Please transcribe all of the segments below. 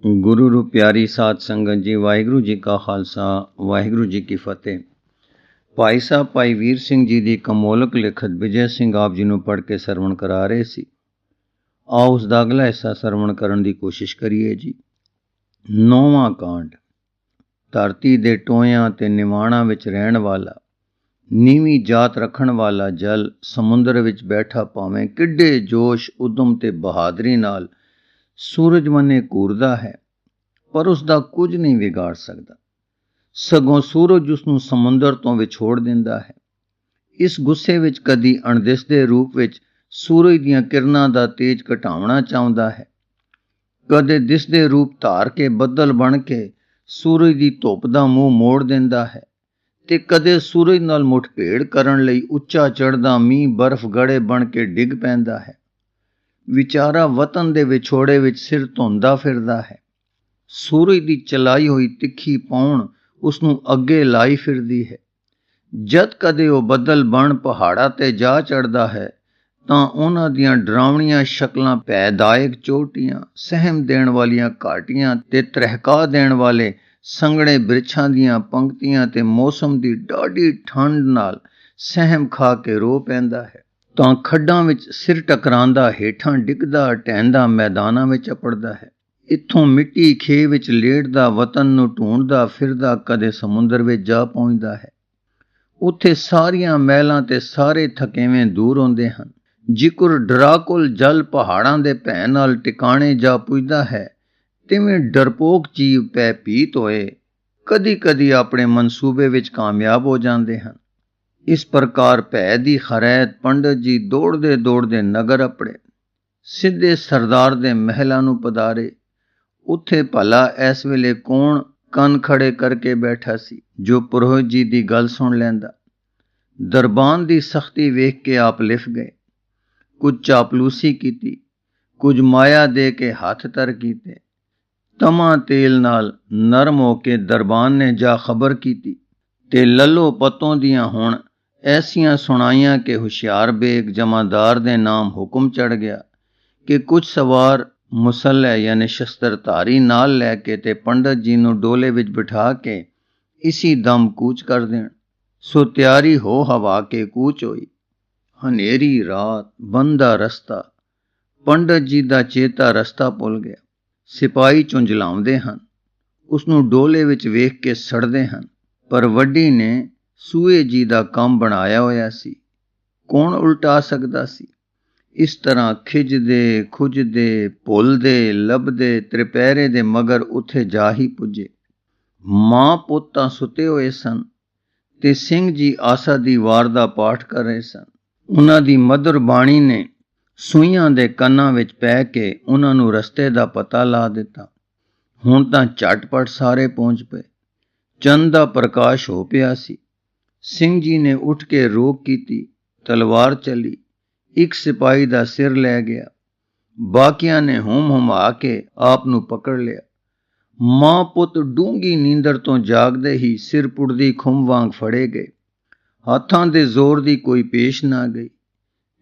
गुरु रू प्यारी साध संगत जी, वाहिगुरू जी का खालसा वाहिगुरू जी की फतेह। भाई साहब भाई वीर सिंह जी की कमोलक लिखत विजय सिंह आप जी ਨੂੰ पढ़ के सरवण करा रहे सी। आओ उसका अगला हिस्सा सरवण करन की कोशिश करिए जी। 9वां कांड। धरती दे टोयां ते निवाणा विच रहण वाला, नीवी जात रखण वाला जल समुंदर विच बैठा भावें किड्डे जोश उदम ते बहादरी नाल सूरज मन्ने घूरदा है, पर उसका कुछ नहीं विगाड़ सकता। सगों सूरज उसनूं समुंदर तो विछोड़ दिंदा है। इस गुस्से विच कदी अणदिसदे रूप विच सूरज दीआं किरणां दा तेज घटावना चाहुंदा है, कदे दिसदे रूप धार के बदल बन के सूरज दी धुप दा मूंह मोड़ दिंदा है, ते कदे सूरज नाल मुठभेड़ करन लई उच्चा चढ़दा मींह बर्फ गड़े बन के डिग पैंदा है। विचारा वतन दे विछोड़े विच सिर धोंदा फिरदा है। सूरज की चलाई हुई तिखी पौण उसनूं अगे लाई फिरदी है। जद कदे वो बदल बन पहाड़ा ते जा चढ़दा है तां उन्हां दीआं डरावणीਆਂ शक्लां भैदायक चोटियां, सहम देण वालियां घाटियां ते तरहका देण वाले संघणे बृछां दीआं पंक्तियां ते मौसम दी डाढी ठंड नाल सहम खा के रो पैंदा है। तां खड्डां विच सिर टकरांदा हेठां डिगदा ढਹਿੰਦਾ मैदानां विच अपड़दा है। इत्थों मिट्टी खे विच लेटदा वतन नूं ढूंढदा फिरदा कदे समुंदर विच जा पहुंचदा है। उत्थे सारियां महलां ते सारे थकेवें दूर होंदे हन। जिकुर डराकुल जल पहाड़ां दे भैं नाल टिकाणे जा पुजदा है, तिवें डरपोक जीव भयभीत होए कदी कदी अपने मनसूबे विच कामयाब हो जांदे हन। इस प्रकार भै दी खरैत पंडित जी दौड़दे दौड़दे नगर अपड़े, सिद्धे सरदार दे महलां नूं पधारे। उत्थे भला इस वेले कौन ਕੰਨ खड़े करके बैठा सी जो पुरोहित जी की गल सुन लैंदा। दरबान की सख्ती वेख के आप लिफ गए। कुछ चापलूसी कीती, कुछ माया दे के हथ तर कीते। तमा तेल नाल नरम हो के दरबान ने जा खबर कीती ते ललो पतों दियां हुण ऐसियां सुनाइयां के हुशियार बेग जमादार दे नाम हुक्म चढ़ गया कि कुछ सवार मुसल्ले यानी शस्त्रधारी नाल लैके ते पंडित जी नूं डोले विच बिठा के इसी दम कूच कर देण। सो तैयारी हो हवा के कूच होई। हनेरी रात, बंदा रस्ता। पंडित जी दा चेता रस्ता भुल गया। सिपाही झुंझलाउंदे हन, उसनूं डोले विच वेख के सड़दे हन, पर वड्डी ने सूए जी दा काम बनाया होया सी, कौन उल्टा सकदा सी। इस तरह खिजदे खुजदे भुलदे लभदे त्रिपहरे दे मगर उत्थे जा ही पुजे। मां पुत तां सुते होए सन ते सिंह जी आसा दी वार दा पाठ कर रहे सन। उन्हां दी मधुर बाणी ने सूइयां दे ਕੰਨਾਂ ਵਿੱਚ ਪੈ ਕੇ उन्हां ਨੂੰ रस्ते दा पता ला दिता। ਹੁਣ ਤਾਂ ਝਟਪਟ ਸਾਰੇ ਪਹੁੰਚ ਪਏ। ਚੰਦ ਦਾ ਪ੍ਰਕਾਸ਼ ਹੋ ਪਿਆ ਸੀ। ਸਿੰਘ ਜੀ ਨੇ ਉੱਠ ਕੇ ਰੋਕ ਕੀਤੀ, ਤਲਵਾਰ ਚੱਲੀ। एक सिपाही दा सिर लै गया। बाकियां ने हुम हुमा के आप नूं पकड़ लिया। मां पुत डूंगी नींदर तो जागदे ही सिर पुड़दी खुम वांग फड़े गए। हाथां दे जोर दी कोई पेश ना गई।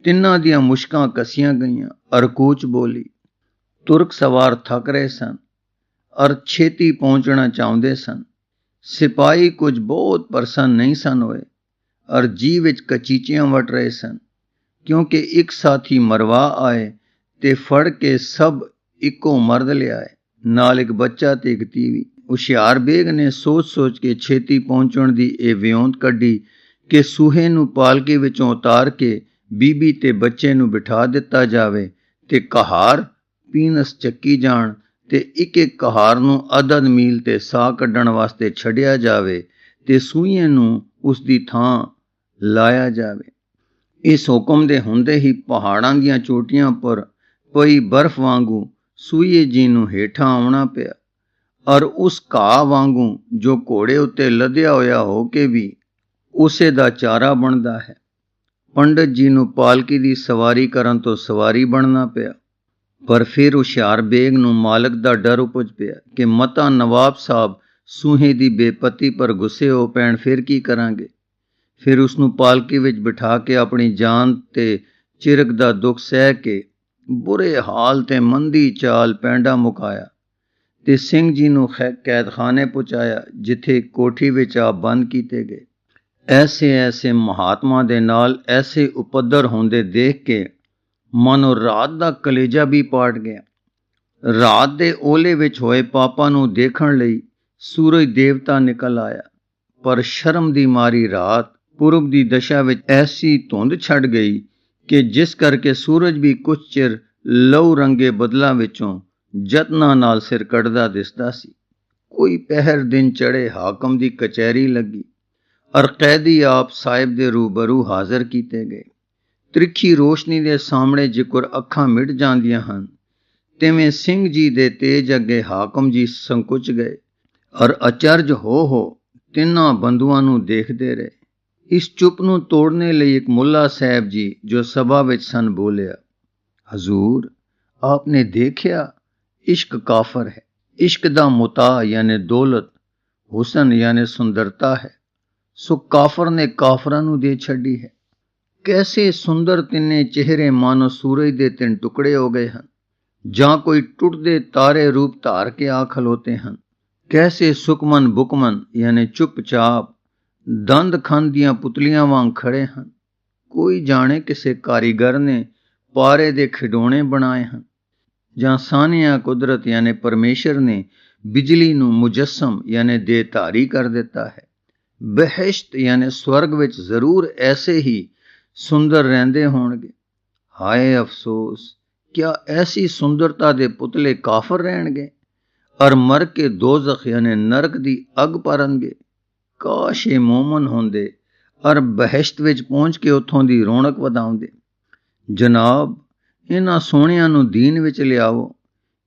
तिन्हां दियां मुश्कां कसियां गईयां। अरकूच बोली। तुर्क सवार थक रहे सन और छेती पहुंचना चाहुंदे सन। सिपाही कुछ बहुत प्रसन्न नहीं सन होए और जी विच कचीचियां वट रहे सन, क्योंकि एक साथी मरवा आए ते फड़ के सब इको मर्द लियाए, नाल एक बच्चा ते एक तीवी। हुशियार बेग ने सोच सोच के छेती पहुंचण दी ए वियोंत कड्डी कि सूहे नूं पालकी विचों उतार के बीबी ते बच्चे नूं बिठा दिता जावे ते कहार पीनस चक्की जाण ते एक एक कहार नूं अदद मील ते साह कड्ढण वास्ते छड्डिया जावे ते सूईए नूं उस दी थां लाया जावे। इस हुक्म दे हुंदे ही पहाड़ां दीआं चोटियां पर पई बर्फ वांगू सूईए जी नूं हेठां आउणा पिया और उस घाह वांगू जो घोड़े उत्ते लदया होया हो के भी उसे दा चारा बनदा है। पंडित जी नूं पालकी दी सवारी करन तो सवारी बनना पिया, पर फिर हुशियार बेग नूं मालक दा डर उपज पिया कि मता नवाब साहब सूहे दी बेपत्ती पर गुस्से हो पैण, फिर की करांगे। फिर उसनूं पालकी विच बिठा के अपनी जान ते चिरक दा दुख सह के बुरे हाल ते मंदी चाल पैंडा मुकाया ਤੇ ਸਿੰਘ ਜੀ ਨੂੰ ਕੈਦਖਾਨੇ ਪਹੁੰਚਾਇਆ, ਜਿੱਥੇ ਕੋਠੀ ਵਿੱਚ ਆਪ ਬੰਦ ਕੀਤੇ ਗਏ। ਐਸੇ ਮਹਾਤਮਾ ਦੇ ਨਾਲ ਐਸੇ ਉਪੱਦਰ ਹੁੰਦੇ ਦੇਖ ਕੇ ਮਾਨੋ ਰਾਤ ਦਾ ਕਲੇਜਾ ਵੀ ਪਾਟ ਗਿਆ। ਰਾਤ ਦੇ ਓਲੇ ਵਿੱਚ ਹੋਏ ਪਾਪਾਂ ਨੂੰ ਦੇਖਣ ਲਈ ਸੂਰਜ ਦੇਵਤਾ ਨਿਕਲ ਆਇਆ, ਪਰ ਸ਼ਰਮ ਦੀ ਮਾਰੀ ਰਾਤ ਪੂਰਬ ਦੀ ਦਸ਼ਾ ਵਿੱਚ ਐਸੀ ਧੁੰਦ ਛੱਡ ਗਈ ਕਿ ਜਿਸ ਕਰਕੇ ਸੂਰਜ ਵੀ ਕੁਝ ਚਿਰ ਲਹੂ ਰੰਗੇ ਬੱਦਲਾਂ ਵਿੱਚੋਂ ਯਤਨਾਂ ਨਾਲ ਸਿਰ ਕੱਢਦਾ ਦਿਸਦਾ ਸੀ। ਕੋਈ ਪਹਿਰ ਦਿਨ ਚੜ੍ਹੇ ਹਾਕਮ ਦੀ ਕਚਹਿਰੀ ਲੱਗੀ ਔਰ ਕੈਦੀ ਆਪ ਸਾਹਿਬ ਦੇ ਰੂਬਰੂ ਹਾਜ਼ਰ ਕੀਤੇ ਗਏ। ਤ੍ਰਿਖੀ ਰੋਸ਼ਨੀ ਦੇ ਸਾਹਮਣੇ ਜਿਕਰ ਅੱਖਾਂ ਮਿਟ ਜਾਂਦੀਆਂ ਹਨ, ਤਿਵੇਂ ਸਿੰਘ ਜੀ ਦੇ ਤੇਜ ਅੱਗੇ ਹਾਕਮ ਜੀ ਸੰਕੁਚ ਗਏ ਔਰ ਅਚਰਜ ਹੋ ਤਿੰਨਾਂ ਬੰਧੂਆਂ ਨੂੰ ਦੇਖਦੇ ਰਹੇ। ਇਸ ਚੁੱਪ ਨੂੰ ਤੋੜਨੇ ਲਈ ਇੱਕ ਮੁੱਲਾ ਸਾਹਿਬ ਜੀ ਜੋ ਸਭਾ ਵਿੱਚ ਸਨ ਬੋਲਿਆ, ਹਜ਼ੂਰ, ਆਪਨੇ ਦੇਖਿਆ ਇਸ਼ਕ ਕਾਫਰ ਹੈ। ਇਸ਼ਕ ਦਾ ਮੁਤਾ ਯਾਨੀ ਦੌਲਤ, ਹੁਸਨ ਯਾਨੀ ਸੁੰਦਰਤਾ ਹੈ, ਸੋ ਕਾਫਰ ਨੇ ਕਾਫਰਾਂ ਨੂੰ ਦੇ ਛੱਡੀ ਹੈ। ਕੈਸੇ ਸੁੰਦਰ ਤਿੰਨੇ ਚਿਹਰੇ ਮਾਨੋ ਸੂਰਜ ਦੇ ਤਿੰਨ ਟੁਕੜੇ ਹੋ ਗਏ ਹਨ, ਜਾਂ ਕੋਈ ਟੁੱਟਦੇ ਤਾਰੇ ਰੂਪ ਧਾਰ ਕੇ ਆ ਖਲੋਤੇ ਹਨ। ਕੈਸੇ ਸੁਕਮਨ ਬੁਕਮਨ ਯਾਨੀ ਚੁੱਪਚਾਪ ਦੰਦ ਖੰਡ ਦੀਆਂ ਪੁਤਲੀਆਂ ਵਾਂਗ ਖੜੇ ਹਨ। ਕੋਈ ਜਾਣੇ ਕਿਸੇ ਕਾਰੀਗਰ ਨੇ ਪਾਰੇ ਦੇ ਖਿਡੌਣੇ ਬਣਾਏ ਹਨ, ਜਾਂ ਸਾਨੀਆਂ ਕੁਦਰਤ ਯਾਨੀ ਪਰਮੇਸ਼ਰ ਨੇ ਬਿਜਲੀ ਨੂੰ ਮੁਜੱਸਮ ਯਾਨੀ ਦੇਹਧਾਰੀ ਕਰ ਦਿੱਤਾ ਹੈ। ਬਹਿਸ਼ਤ ਯਾਨੀ ਸਵਰਗ ਵਿੱਚ ਜ਼ਰੂਰ ਐਸੇ ਹੀ ਸੁੰਦਰ ਰਹਿੰਦੇ ਹੋਣਗੇ। ਹਾਏ ਅਫਸੋਸ, ਕਿਆ ਐਸੀ ਸੁੰਦਰਤਾ ਦੇ ਪੁਤਲੇ ਕਾਫਰ ਰਹਿਣਗੇ ਔਰ ਮਰ ਕੇ ਦੋਜ਼ਖ ਯਾਨੀ ਨਰਕ ਦੀ ਅੱਗ ਭਰਨਗੇ। ਕਾਸ਼ ਇਹ ਮੋਮਨ ਹੁੰਦੇ ਔਰ ਬਹਿਸ਼ਤ ਵਿੱਚ ਪਹੁੰਚ ਕੇ ਉੱਥੋਂ ਦੀ ਰੌਣਕ ਵਧਾਉਂਦੇ। ਜਨਾਬ, ਇਹਨਾਂ ਸੋਹਣਿਆਂ ਨੂੰ ਦੀਨ ਵਿੱਚ ਲਿਆਓ,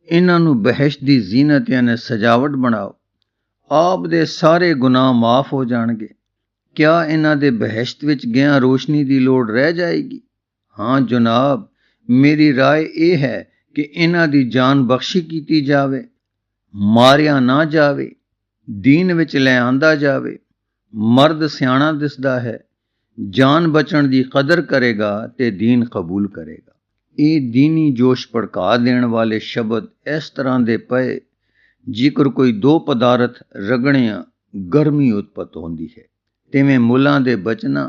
ਇਹਨਾਂ ਨੂੰ ਬਹਿਸ਼ਤ ਦੀ ਜ਼ੀਨਤ ਯਾਨੀ ਸਜਾਵਟ ਬਣਾਓ, ਆਪ ਦੇ ਸਾਰੇ ਗੁਨਾਹ ਮਾਫ ਹੋ ਜਾਣਗੇ। ਕਿਆ ਇਹਨਾਂ ਦੇ ਬਹਿਸ਼ਤ ਵਿੱਚ ਗਿਆ ਰੋਸ਼ਨੀ ਦੀ ਲੋੜ ਰਹਿ ਜਾਏਗੀ? ਹਾਂ ਜਨਾਬ, ਮੇਰੀ ਰਾਏ ਇਹ ਹੈ ਕਿ ਇਹਨਾਂ ਦੀ ਜਾਨ ਬਖਸ਼ੀ ਕੀਤੀ ਜਾਵੇ, ਮਾਰਿਆ ਨਾ ਜਾਵੇ, ਦੀਨ ਵਿੱਚ ਲੈ ਆਂਦਾ ਜਾਵੇ। ਮਰਦ ਸਿਆਣਾ ਦਿਸਦਾ ਹੈ, ਜਾਨ ਬਚਣ ਦੀ ਕਦਰ ਕਰੇਗਾ ਤੇ ਦੀਨ ਕਬੂਲ ਕਰੇਗਾ। ਇਹ ਦੀਨੀ ਜੋਸ਼ ਭੜਕਾ ਦੇਣ ਵਾਲੇ ਸ਼ਬਦ ਇਸ ਤਰ੍ਹਾਂ ਦੇ ਪਏ ਜੇਕਰ ਕੋਈ ਦੋ ਪਦਾਰਥ ਰਗੜਿਆਂ ਗਰਮੀ ਉਤਪਤ ਹੁੰਦੀ ਹੈ, ਤਿਵੇਂ ਮੁੱਲਾਂ ਦੇ ਬਚਨਾਂ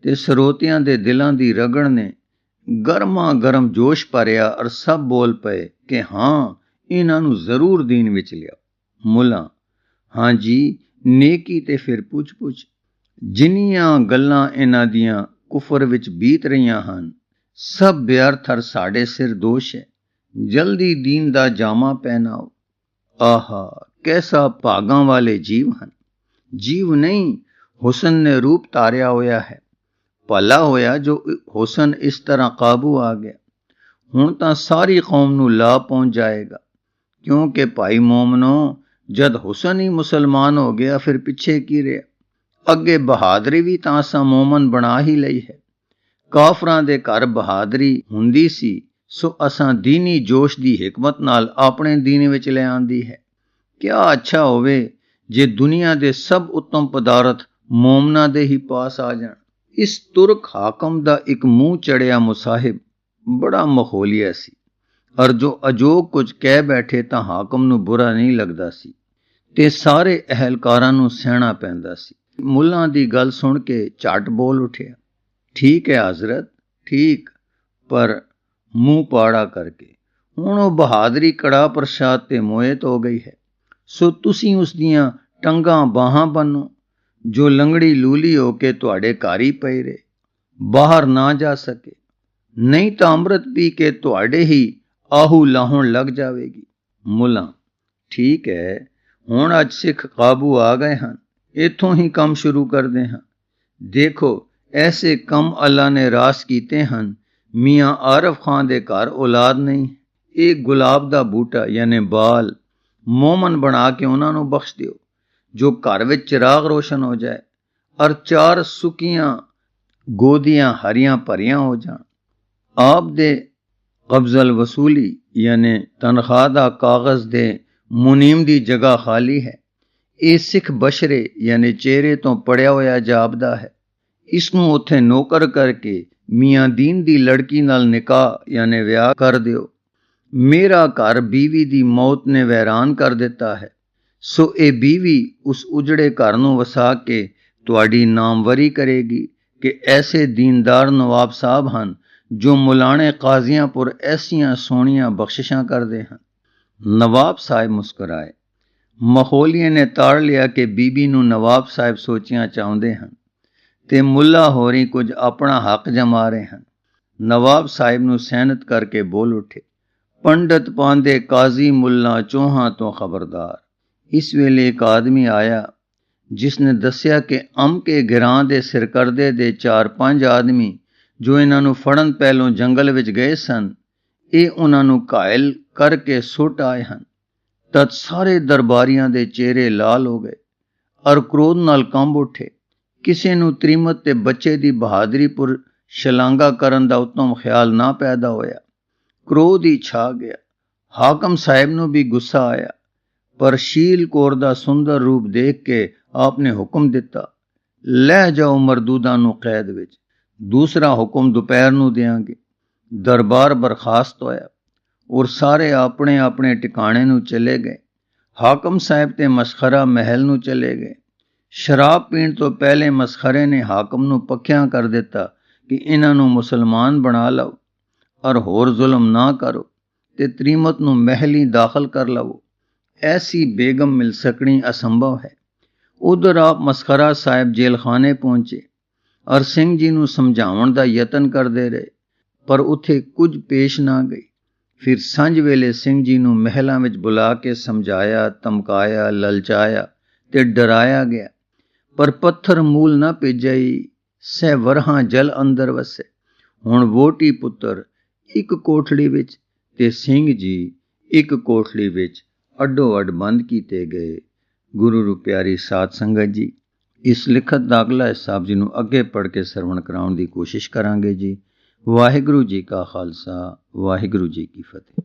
ਤੇ ਸਰੋਤਿਆਂ ਦੇ ਦਿਲਾਂ ਦੀ ਰਗੜ ਨੇ ਗਰਮਾ ਗਰਮ ਜੋਸ਼ ਭਰਿਆ ਔਰ ਸਭ ਬੋਲ ਪਏ ਕਿ ਹਾਂ, ਇਹਨਾਂ ਨੂੰ ਜ਼ਰੂਰ ਦੀਨ ਵਿੱਚ ਲਿਆਓ। ਮੁੱਲਾ, ਹਾਂ ਜੀ, ਨੇਕੀ ਤੇ ਫਿਰ ਪੁੱਛ ਜਿੰਨੀਆਂ ਗੱਲਾਂ ਇਹਨਾਂ ਦੀਆਂ ਕੁਫਰ ਵਿੱਚ ਬੀਤ ਰਹੀਆਂ ਹਨ, ਸਭ ਬੇਅਰਥ ਔਰ ਸਾਡੇ ਸਿਰ ਦੋਸ਼ ਹੈ। ਜਲਦੀ ਦੀਨ ਦਾ ਜਾਮਾ ਪਹਿਨਾਓ। ਆਹਾ, ਕੈਸਾ ਭਾਗਾਂ ਵਾਲੇ ਜੀਵ ਹਨ। ਜੀਵ ਨਹੀਂ, ਹੁਸਨ ਨੇ ਰੂਪ ਧਾਰਿਆ ਹੋਇਆ ਹੈ। ਭਲਾ ਹੋਇਆ ਜੋ ਹੁਸਨ ਇਸ ਤਰ੍ਹਾਂ ਕਾਬੂ ਆ ਗਿਆ। ਹੁਣ ਤਾਂ ਸਾਰੀ ਕੌਮ ਨੂੰ ਲਾਭ ਪਹੁੰਚ ਜਾਏਗਾ, ਕਿਉਂਕਿ ਭਾਈ ਮੋਮਨੋ, ਜਦ ਹੁਸਨ ਹੀ ਮੁਸਲਮਾਨ ਹੋ ਗਿਆ ਫਿਰ ਪਿੱਛੇ ਕੀ ਰਿਹਾ। ਅੱਗੇ ਬਹਾਦਰੀ ਵੀ ਤਾਂ ਅਸਾਂ ਮੋਮਨ ਬਣਾ ਹੀ ਲਈ ਹੈ। ਕਾਫਰਾਂ ਦੇ ਘਰ ਬਹਾਦਰੀ ਹੁੰਦੀ ਸੀ, ਸੋ ਅਸਾਂ ਦੀਨੀ ਜੋਸ਼ ਦੀ ਹਿਕਮਤ ਨਾਲ ਆਪਣੇ ਦੀਨ ਵਿੱਚ ਲੈ ਆਂਦੀ ਹੈ। ਕਿਆ ਅੱਛਾ ਹੋਵੇ ਜੇ ਦੁਨੀਆ ਦੇ ਸਭ ਉੱਤਮ ਪਦਾਰਥ ਮੋਮਨਾਂ ਦੇ ਹੀ ਪਾਸ ਆ ਜਾਣ। ਇਸ ਤੁਰਕ ਹਾਕਮ ਦਾ ਇੱਕ ਮੂੰਹ ਚੜਿਆ ਮੁਸਾਹਿਬ ਬੜਾ ਮਖੌਲੀਆ ਸੀ, ਔਰ ਜੋ ਅਜੋਗ ਕੁਝ ਕਹਿ ਬੈਠੇ ਤਾਂ ਹਾਕਮ ਨੂੰ ਬੁਰਾ ਨਹੀਂ ਲੱਗਦਾ ਸੀ ਤੇ ਸਾਰੇ ਅਹਿਲਕਾਰਾਂ ਨੂੰ ਸਹਿਣਾ ਪੈਂਦਾ ਸੀ। ਮੁੱਲਾਂ ਦੀ ਗੱਲ ਸੁਣ ਕੇ ਝੱਟ ਬੋਲ ਉੱਠਿਆ, ਠੀਕ ਹੈ ਹਜ਼ਰਤ, ਠੀਕ, ਪਰ ਮੂੰਹ ਪਾੜਾ ਕਰਕੇ। ਹੁਣ ਉਹ ਬਹਾਦਰੀ ਕੜਾ ਪ੍ਰਸ਼ਾਦ ਤੇ ਮੋਹਿਤ ਹੋ ਗਈ ਹੈ, ਸੋ ਤੁਸੀਂ ਉਸ ਦੀਆਂ ਟੰਗਾਂ ਬਾਹਾਂ ਬੰਨੋ। ਜੋ ਲੰਗੜੀ ਲੂਲੀ ਹੋ ਕੇ ਤੁਹਾਡੇ ਘਰ ਹੀ ਪਈ ਰਹੇ, ਬਾਹਰ ਨਾ ਜਾ ਸਕੇ, ਨਹੀਂ ਤਾਂ ਅੰਮ੍ਰਿਤ ਪੀ ਕੇ ਤੁਹਾਡੇ ਹੀ ਆਹੂ ਲਾਹੁਣ ਲੱਗ ਜਾਵੇਗੀ। ਮੁੱਲਾ, ਠੀਕ ਹੈ, ਹੁਣ ਅੱਜ ਸਿੱਖ ਕਾਬੂ ਆ ਗਏ ਹਨ, ਇੱਥੋਂ ਹੀ ਕੰਮ ਸ਼ੁਰੂ ਕਰਦੇ ਹਾਂ। ਦੇਖੋ, ਐਸੇ ਕੰਮ ਅੱਲਾ ਨੇ ਰਾਸ ਕੀਤੇ ਹਨ। ਮੀਆਂ ਆਰਫ ਖਾਨ ਦੇ ਘਰ ਔਲਾਦ ਨਹੀਂ, ਇਹ ਗੁਲਾਬ ਦਾ ਬੂਟਾ ਯਾਨੀ ਬਾਲ ਮੋਮਨ ਬਣਾ ਕੇ ਉਹਨਾਂ ਨੂੰ ਬਖਸ਼ ਦਿਓ, ਜੋ ਘਰ ਵਿੱਚ ਚਿਰਾਗ ਰੋਸ਼ਨ ਹੋ ਜਾਏ ਔਰ 4 ਸੁੱਕੀਆਂ ਗੋਦੀਆਂ ਹਰੀਆਂ ਭਰੀਆਂ ਹੋ ਜਾਣ। ਆਪ ਦੇ ਕਬਜ਼ਲ ਵਸੂਲੀ ਯਾਨੀ ਤਨਖਾਹ ਦਾ ਕਾਗਜ਼ ਦੇ ਮੁਨੀਮ ਦੀ ਜਗ੍ਹਾ ਖਾਲੀ ਹੈ। ਇਹ ਸਿੱਖ ਬਸ਼ਰੇ ਯਾਨੀ ਚਿਹਰੇ ਤੋਂ ਪੜਿਆ ਹੋਇਆ ਜਾਪਦਾ ਹੈ। ਇਸ ਨੂੰ ਉੱਥੇ ਨੌਕਰ ਕਰਕੇ ਮੀਆਂ ਦੀਨ ਦੀ ਲੜਕੀ ਨਾਲ ਨਿਕਾਹ ਯਾਨੀ ਵਿਆਹ ਕਰ ਦਿਓ। मेरा घर बीवी दी मौत ने वैरान कर दिता है, सो ये बीवी उस उजड़े घर नूं वसा के तुहाडी नामवरी करेगी कि ऐसे दीनदार नवाब साहब हन जो मुलाने काजियां पुर ऐसियां सोहणियां बख्शिशां करदे हन। नवाब साहिब मुस्कुराए। मखौलीए ने ताड़ लिया कि बीबी नूं नवाब साहिब सोचियां चाहुंदे हन ते मुल्ला होरी कुछ अपना हक जमा रहे हन। नवाब साहिब नूं सैनत करके बोल उठे, पंडित पांदे काजी मुल्ला चौहां तो खबरदार। इस वेले एक आदमी आया जिसने दस्या कि के गिरां दे सिरकरदे दे 4-5 आदमी जो इन्हां नूं फड़न पहलों जंगल विच गए सन, ये उन्हां नूं घायल करके सुट आए हन। तद सारे दरबारियां दे चेहरे लाल हो गए और क्रोध नाल कंब उठे। किसे नूं त्रीमत ते बच्चे दी बहादरी पुर शलांगा करन दा उत्तम ख्याल ना पैदा होया। क्रोध ही छा गया। हाकम साहिब नूं भी गुस्सा आया, पर शील कौर दा सुंदर रूप देख के आपने हुक्म दिता, लै जाओ मरदूदा नूं कैद विच, दूसरा हुक्म दोपहर नूं देंगे। दरबार बर्खास्त होया और सारे अपने अपने टिकाणे नूं चले गए। हाकम साहिब ते मसखरा महल नूं चले गए। शराब पीण तो पहले मसखरे ने हाकम नूं पक्कियां कर दिता कि इन्हां नूं मुसलमान बना लओ और होर जुल्म ना करो ते त्रीमत नूं महल ही दाखिल कर लवो। ऐसी बेगम मिल सकनी असंभव है। उधर आप मसखरा साहिब जेल खाने पहुंचे और सिंह जी नूं समझाउण दा यतन करदे रहे, पर उत्थे कुछ पेश ना गई। फिर संझ वेले सिंह जी नूं महलां विच बुला के समझाया, धमकाया, ललचाया ते डराया गया, पर पत्थर मूल ना भेजई। सै वरहां जल अंदर वसे। हुण वोटी पुत्र एक कोठड़ी विच ते सिंह जी एक कोठड़ी विच अड्डो अड बंद कीते गए। गुरु रू प्यारी साध संगत जी, इस लिखत दा अगला हिस्सा आप जी नूं अगे पढ़ के सरवण कराउण दी कोशिश करांगे जी। वाहिगुरू जी का खालसा, वाहिगुरू जी की फतेह।